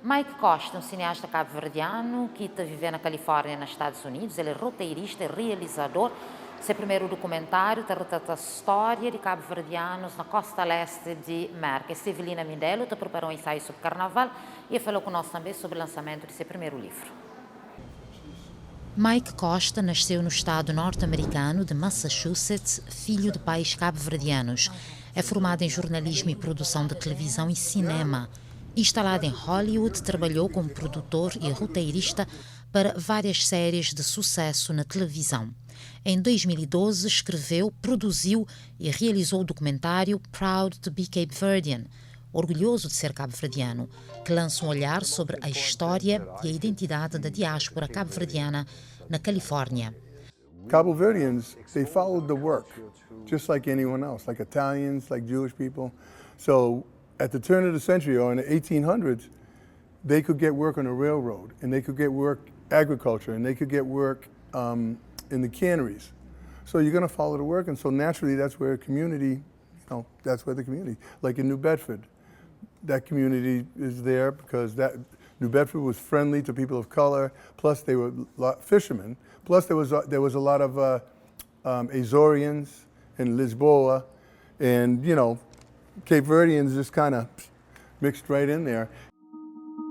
Mike Costa, um cineasta cabo-verdiano que está vivendo na Califórnia, nos Estados Unidos. Ele é roteirista e realizador. Seu primeiro documentário retrata a história de cabo-verdianos na costa leste de América. Evelina Mindelo preparou um ensaio sobre carnaval e falou conosco também sobre o lançamento de seu primeiro livro. Mike Costa nasceu no estado norte-americano de Massachusetts, filho de pais cabo-verdianos. É formado em jornalismo e produção de televisão e cinema. Instalado em Hollywood, trabalhou como produtor e roteirista para várias séries de sucesso na televisão. Em 2012, escreveu, produziu e realizou o documentário Proud to be Cape Verdean, orgulhoso de ser cabo-verdiano, que lança um olhar sobre a história e a identidade da diáspora cabo-verdiana na Califórnia. Cabo Verdeans, they followed the work, just like anyone else, like Italians, like Jewish people. So at the turn of the century, or in the 1800s, they could get work on a railroad, and they could get work agriculture, and they could get work in the canneries. So you're going to follow the work, and so naturally that's where a community, that's where the community, like in New Bedford, that community is there because New Bedford was friendly to people of color, plus they were fishermen, plus there was a lot of Azorians in Lisboa, and Cape Verdeans just kind of mixed right in there.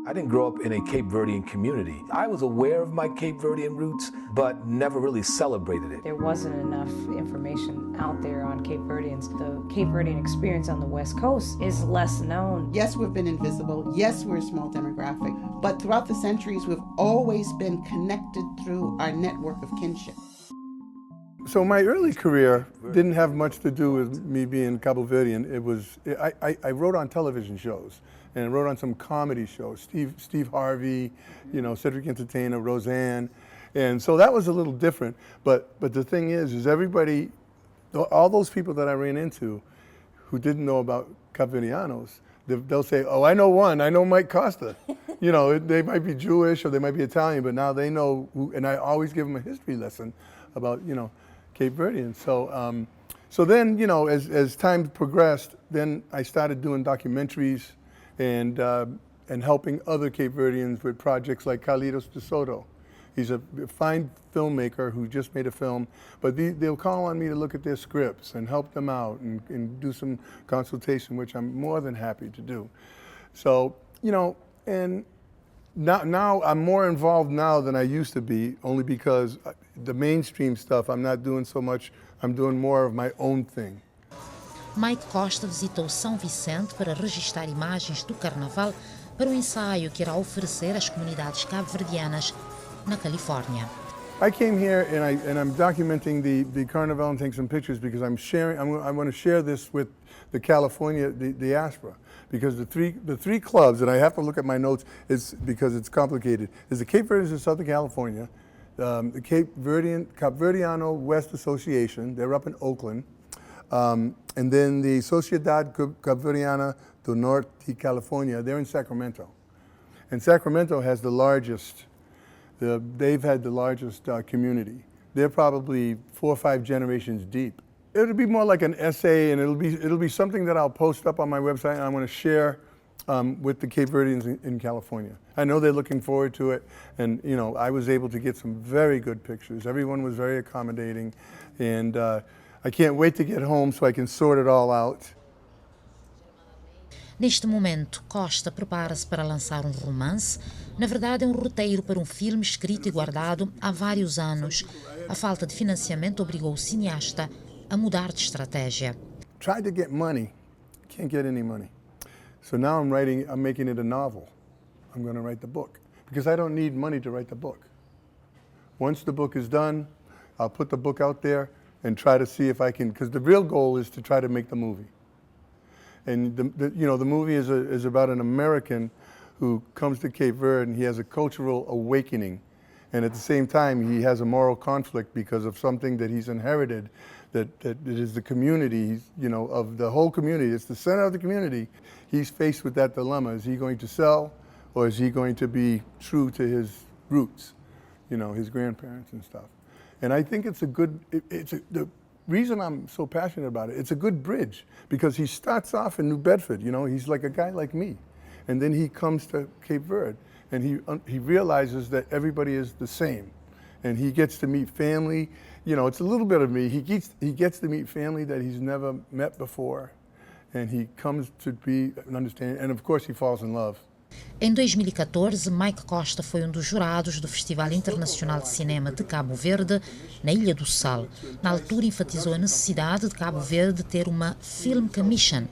I didn't grow up in a Cape Verdean community. I was aware of my Cape Verdean roots, but never really celebrated it. There wasn't enough information out there on Cape Verdeans. The Cape Verdean experience on the West Coast is less known. Yes, we've been invisible. Yes, we're a small demographic. But throughout the centuries, we've always been connected through our network of kinship. So my early career didn't have much to do with me being Cabo Verdean. I wrote on television shows and I wrote on some comedy shows. Steve Harvey, Cedric Entertainer, Roseanne, and so that was a little different. But the thing is everybody, all those people that I ran into, who didn't know about Cabo-verdianos, they'll say, "Oh, I know one. I know Mike Costa." They might be Jewish or they might be Italian, but now they know who. And I always give them a history lesson about Cape Verdean. So then, as time progressed, then I started doing documentaries and helping other Cape Verdeans with projects like Carlitos de Soto. He's a fine filmmaker who just made a film, but they'll call on me to look at their scripts and help them out and do some consultation, which I'm more than happy to do. So, and now I'm more involved now than I used to be, only because the mainstream stuff I'm not doing so much. I'm doing more of my own thing. Mike Costa visitou São Vicente para registrar imagens do carnaval para um ensaio que irá oferecer às comunidades cabo-verdianas na Califórnia. I came here and I'm documenting the carnival and taking some pictures because I want to share this with the California diaspora, because the three clubs, and I have to look at my notes is because it's complicated, is the Cape Verdeans in Southern California, the Cabo-Verdiano West Association, they're up in Oakland, and then the Sociedad Cabo-Verdiana do Norte de California, they're in Sacramento. And Sacramento has the largest, they've had the largest community. They're probably 4 or 5 generations deep. It'll be more like an essay, and it'll be something that I'll post up on my website, and I'm going to share with the Cape Verdeans in California. I know they're looking forward to it, and I was able to get some very good pictures. Everyone was very accommodating, and I can't wait to get home so I can sort it all out. Neste momento, Costa prepara-se para lançar um romance. Na verdade, é um roteiro para um filme escrito e guardado há vários anos. A falta de financiamento obrigou o cineasta a mudar de estratégia. Tried to get money, can't get any money. So now I'm making it a novel. I'm going to write the book because I don't need money to write the book. Once the book is done, I'll put the book out there and try to see if I can, because the real goal is to try to make the movie. And the movie is about an American who comes to Cape Verde and he has a cultural awakening, and at the same time he has a moral conflict because of something that he's inherited, that is the community, of the whole community. It's the center of the community. He's faced with that dilemma: is he going to sell, or is he going to be true to his roots, his grandparents and stuff? And I think it's a good. The reason I'm so passionate about it, it's a good bridge, because he starts off in New Bedford. He's like a guy like me, And then he comes to Cape Verde, and he realizes that everybody is the same. And he gets to meet family. You know, it's a little bit of me. He gets to meet family that he's never met before. And he comes to be an understanding, and of course he falls in love. Em 2014, Mike Costa foi dos jurados do Festival Internacional de Cinema de Cabo Verde, na Ilha do Sal. Na altura, enfatizou a necessidade de Cabo Verde ter uma Film Commission,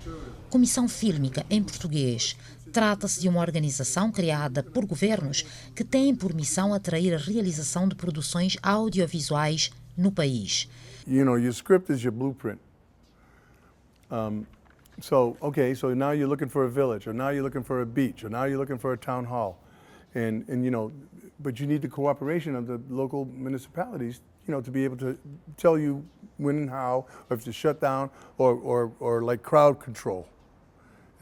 comissão fílmica em português. Trata-se de uma organização criada por governos que tem por missão atrair a realização de produções audiovisuais no país. You know, your script is your blueprint. So now you're looking for a village, or now you're looking for a beach, or now you're looking for a town hall. And you know, but you need the cooperation of the local municipalities, you know, to be able to tell you when and how, or if to shut down, or like crowd control,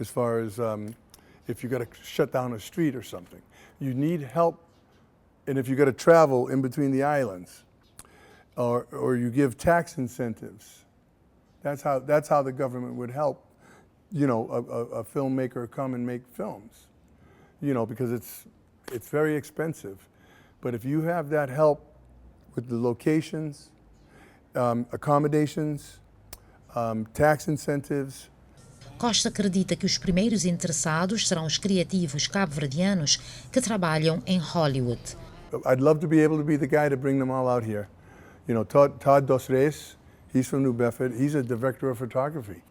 as far as if you got to shut down a street or something. You need help, and if you got to travel in between the islands, or you give tax incentives. That's how the government would help, you know, a filmmaker come and make films, you know, because it's very expensive. But if you have that help with the locations, accommodations, tax incentives. Costa acredita que os primeiros interessados serão os criativos cabo-verdianos que trabalham em Hollywood. I'd love to be able to be the guy to bring them all out here. You know, Todd Dos Reis, he's from New Bedford. He's a director of photography.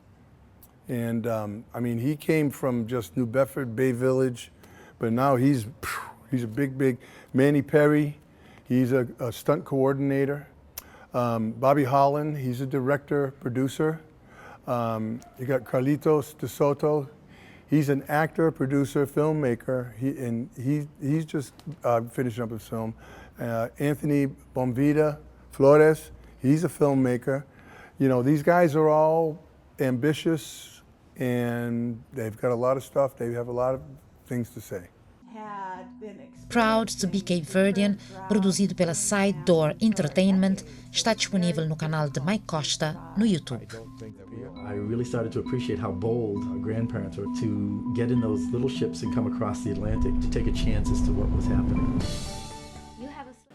And I mean, he came from just New Bedford, Bay Village, but now he's a big. Manny Perry, he's a stunt coordinator. Bobby Holland, he's a director, producer. You got Carlitos De Soto, he's an actor, producer, filmmaker. He's just finishing up his film. Anthony Bombita Flores, he's a filmmaker. You know, these guys are all ambitious, and they've got a lot of stuff. They have a lot of things to say. Proud to be Cape Verdean, produzido pela Side Door Entertainment, está disponível no canal de Mike Costa no YouTube. I really started to appreciate how bold our grandparents were to get in those little ships and come across the Atlantic to take a chance as to what was happening.